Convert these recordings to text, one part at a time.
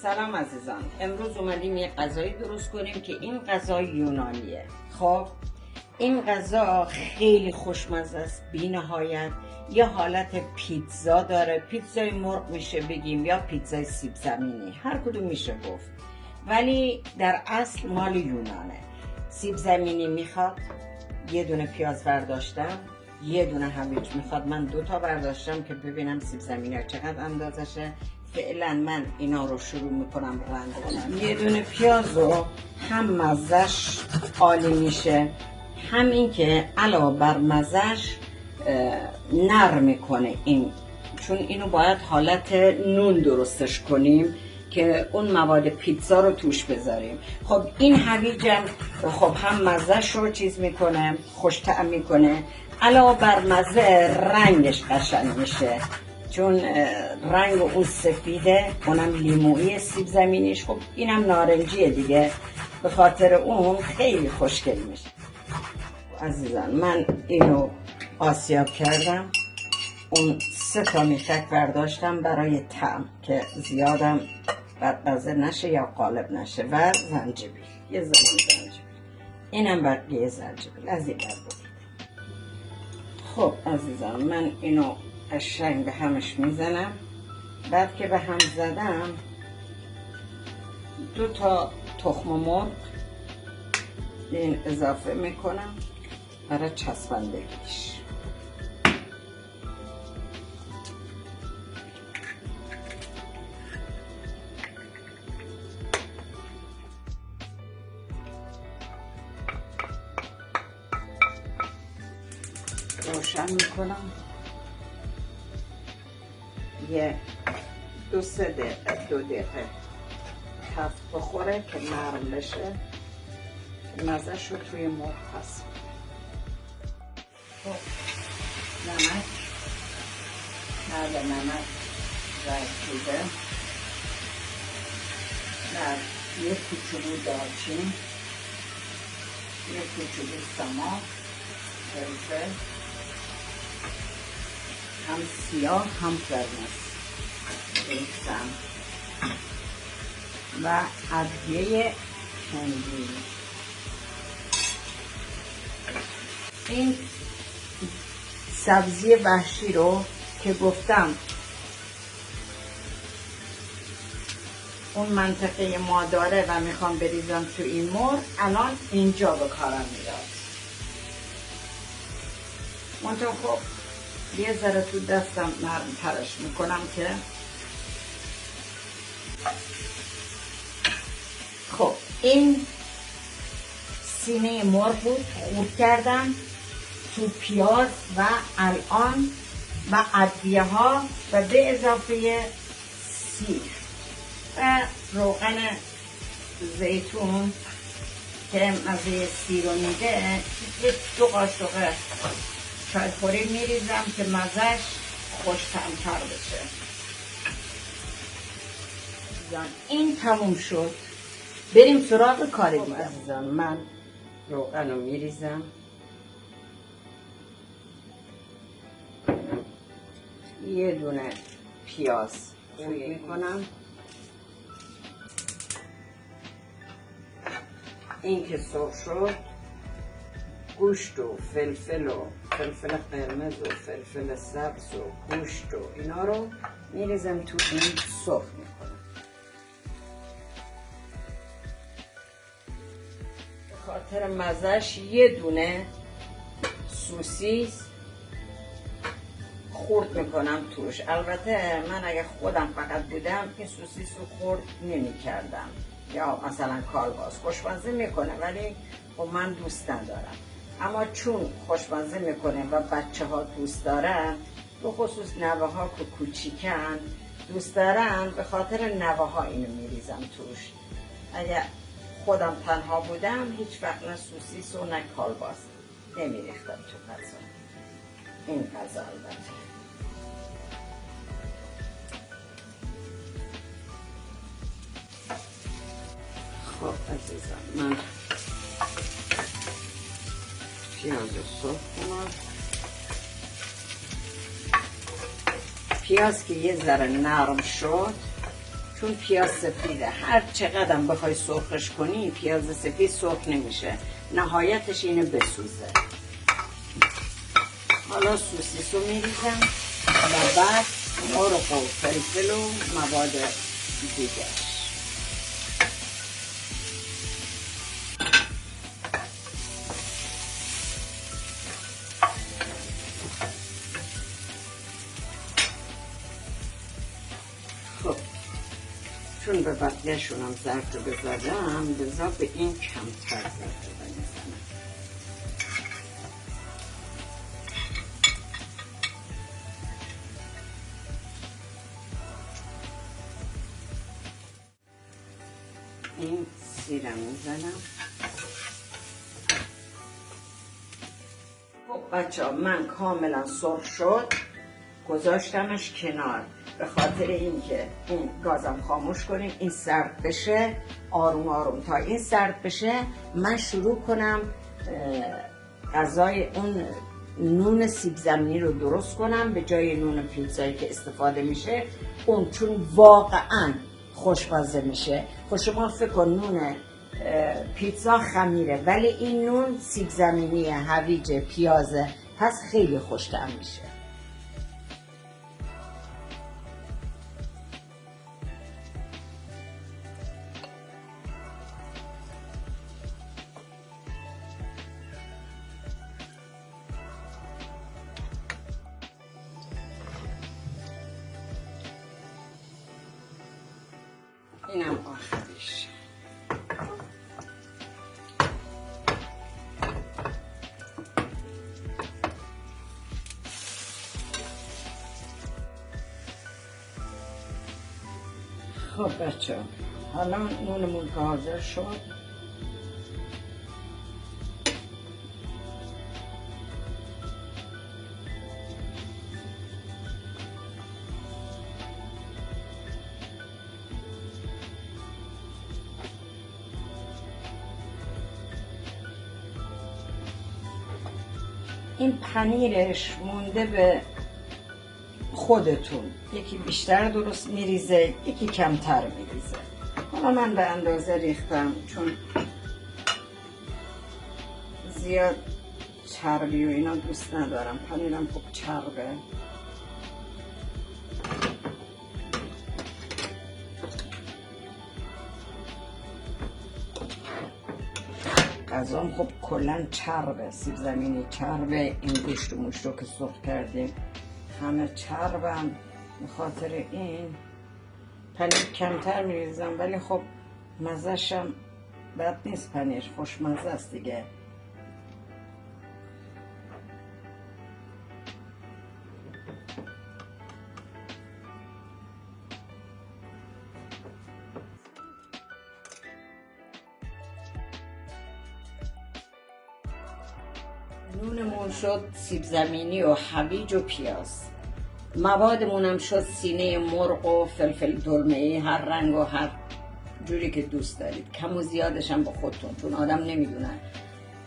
سلام عزیزان، امروز اومدیم یه غذایی درست کنیم که این غذا یونانیه. خب این غذا خیلی خوشمزه است بی نهایت. یه حالت پیتزا داره، پیتزای مرغ میشه بگیم یا پیتزای سیب زمینی، هر کدوم میشه گفت، ولی در اصل مال یونانه. سیب زمینی میخواد، یه دونه پیاز برداشتم، یه دونه هویج میخواد، من 2 تا برداشتم که ببینم سیب زمینی چقدر اندازشه. فعلا من اینا رو شروع میکنم رنگ کنم. یه دونه پیاز رو هم مزهش عالی میشه، هم این که علاوه بر مزهش نرم میکنه این، چون اینو باید حالت نون درستش کنیم که اون مواد پیتزا رو توش بذاریم. خب این هویجم خب هم مزهش رو چیز میکنه، خوش طعم میکنه، علاوه بر مزه رنگش قشنگ میشه، چون رنگ اون سفیده، اونم لیمویی سیب زمینیش، خب اینم نارنجیه دیگه، به خاطر اون خیلی خوشگل میشه. عزیزان من اینو آسیاب کردم، اون 3 تا میخک برداشتم برای طعم که زیادم بدمزه نشه یا قالب نشه، و زنجبیل، یه زمان زنجبیل، اینم بقیه زنجبیل از این بر بود. خب عزیزان من اینو قشنگ به همش میزنم. بعد که به هم زدم 2 تا تخم مرغ این اضافه میکنم برای چسبندگیش. روشن میکنم، یه 2-3 دقیقه تفت بخوره که نرم بشه، مزهش رو توی مرغ هست. خب نمک، نمک رسیده، یه کوچولو دارچین، یه کوچولو سماق، فلفل، هم سیاه هم قرمز ریختم، و ادویه هندی. این سبزی وحشی رو که گفتم اون منطقه ما داره و میخوام بریزم تو این مرغ، الان اینجا به کارم میاد. منطقه خب یه ذره تو دستم نرم ترش میکنم که خب این سینه مرغ بود، خورد کردم تو پیاز و الان و ادویه ها و به اضافه سیر و روغن زیتون که مزه سیر رو میده، 2 قاشق چای خوری میریزم که مزهش خوش طعم‌تر بشه. این تموم شد، بریم سراغ کار دیگه. عزیزان من روغن رو میریزم، یه دونه پیاز روی میکنم، این که سرخ شد گوشت و فلفل قرمز و فلفل سبز و گوشت و اینا رو میریزم تو این، سرخ میکنم. به خاطر مزهش یه دونه سوسیس خورد میکنم توش. البته من اگه خودم فقط بودم این سوسیس رو خورد نمی کردم، یا مثلا کالباس خوشمزه میکنه ولی خب من دوست ندارم، اما چون خوشمزه میکنه و بچه ها دوست دارن، به خصوص نوه ها که کوچیکن دوست دارن، به خاطر نوه ها اینو میریزم توش. اگه خودم تنها بودم هیچ وقت نه سوسیس و نه کالباس نمیریختم تو غذا. این غذا البته خب عزیزم من پیاز رو سرخ کنم. پیاز که یه ذره نرم شد چون پیاز سفیده، هر چقدر بخوای سرخش کنی پیاز سفید سرخ نمیشه، نهایتش اینو بسوزه. حالا سوسیسو میریزم و بعد مرغ و فلفل و مواد دیگه. خب چون به بقیه‌شونم زرد رو بزدم، بذار به این کمتر زرد رو بزنم. این سیرم میزنم. خب بچه ها، من کاملا سرخ شد، گذاشتمش کنار به خاطر اینکه این گازم خاموش کنیم، این سرد بشه آروم آروم. تا این سرد بشه من شروع کنم غذای اون نون سیب زمینی رو درست کنم به جای نون پیتزایی که استفاده میشه اون، چون واقعا خوشمزه میشه. خب شما فکر کن نون پیتزا خمیره ولی این نون سیب زمینی، هویج، پیازه، پس خیلی خوش‌طعم میشه. اینم آخرش. خب بچه حالا نونمون که حاضر شد، این پنیرش مونده به خودتون، یکی بیشتر درست میریزه یکی کمتر میریزه. حالا من به اندازه ریختم چون زیاد چربی و اینا دوست ندارم، پنیرم خوب چربه. غذام خب کلا چربه، سیب زمینی چربه، این گوشت و موش رو که سرخ کردیم همه چربم، به خاطر این پنیر کمتر میریزم. ولی خب مزه‌شم بد نیست، پنیر خوشمزه است دیگه. نونمون شد سیب زمینی و هویج و پیاز، موادمونم شد سینه مرغ و فلفل دلمه‌ای هر رنگ و هر جوری که دوست دارید، کم و زیادش هم با خودتون، چون آدم نمیدونه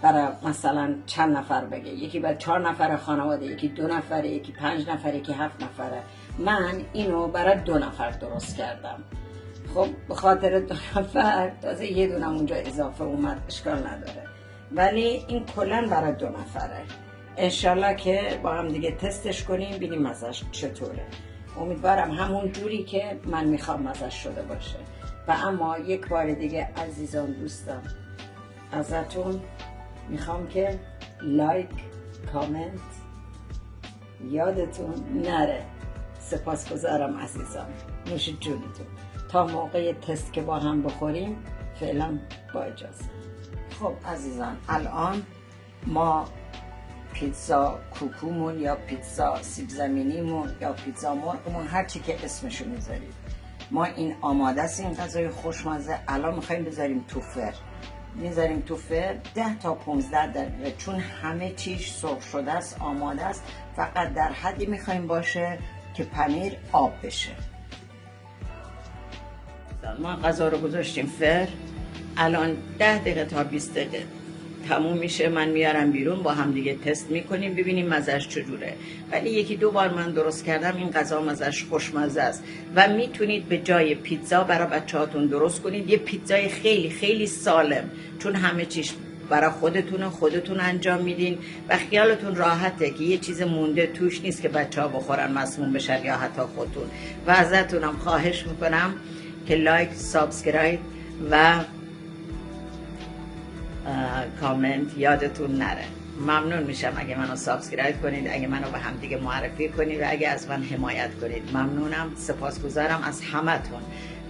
برای مثلا چند نفر بگه، یکی برای 4 نفر خانواده، یکی 2 نفره، یکی 5 نفره، یکی 7 نفره. من اینو برای 2 نفر درست کردم. خب به خاطر 2 نفر تازه یه دونم اونجا اضافه اومد، اشکال نداره، ولی این کلا برای 2 نفره. انشالله که با هم دیگه تستش کنیم ببینیم مزهش چطوره. امیدوارم همون جوری که من میخوام مزهش شده باشه. و اما یک بار دیگه عزیزان دوستان ازتون میخوام که لایک، کامنت یادتون نره. سپاسگزارم عزیزان، نوش جونتون. تا موقع تست که با هم بخوریم فعلا با اجازه. خب عزیزان الان ما پیتزا کوکومون یا پیتزا سیب زمینیمون یا پیتزا مرغمون هر چی که اسمشو میذارید، ما این آماده است. این غذای خوشمزه الان میخوایم بذاریم تو فر، میذاریم تو فر 10 تا 15 دقیقه، چون همه چیز سرخ شده است، آماده است. فقط در حدی میخوایم باشه که پنیر آب بشه. ما غذا رو گذاشتیم فر، الان 10 دقیقه تا 20 دقیقه تموم میشه من میارم بیرون با هم دیگه تست میکنیم ببینیم مزهش چجوره. ولی یکی دو بار من درست کردم این غذا مزهش خوشمزه است و میتونید به جای پیتزا برای بچه‌هاتون درست کنید یه پیتزای خیلی خیلی سالم، چون همه چیش برای خودتون انجام میدین و خیالتون راحته که یه چیز مونده توش نیست که بچه‌ها بخورن مسموم بشن یا حتی خودتون. و ازتونم خواهش میکنم که لایک، سابسکرایب و کامنت یادتون نره. ممنون میشم اگه منو سابسکرایب کنید، اگه منو به هم دیگه معرفی کنید و اگه از من حمایت کنید. ممنونم، سپاسگزارم از همتون،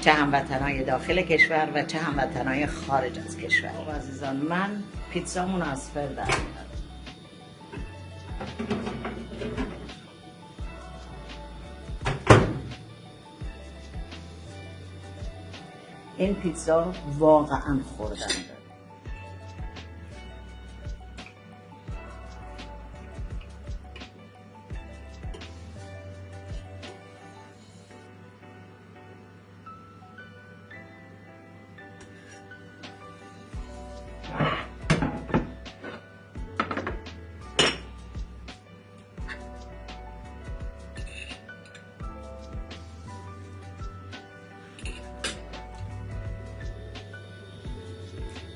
چه هموطنای داخل کشور و چه هموطنای خارج از کشور. عزیزان من پیتزامون از فر در میارم. این پیتزا واقعا خوردن داره.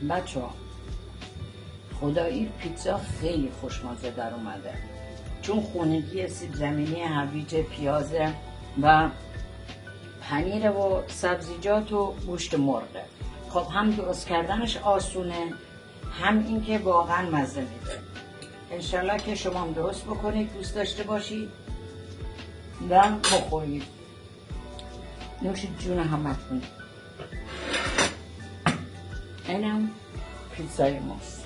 بچه‌ها خدایی پیتزا خیلی خوشمزه در اومده، چون خونگی سیب زمینی، هویج، پیاز و پنیر و سبزیجات و گوشت مرغه. خب هم درست کردنش آسونه، هم اینکه واقعا مزه میده. انشالله که شما هم درست بکنید، دوست داشته باشید و بخورید. نوش جون همتون. اینم پیتزای ماست.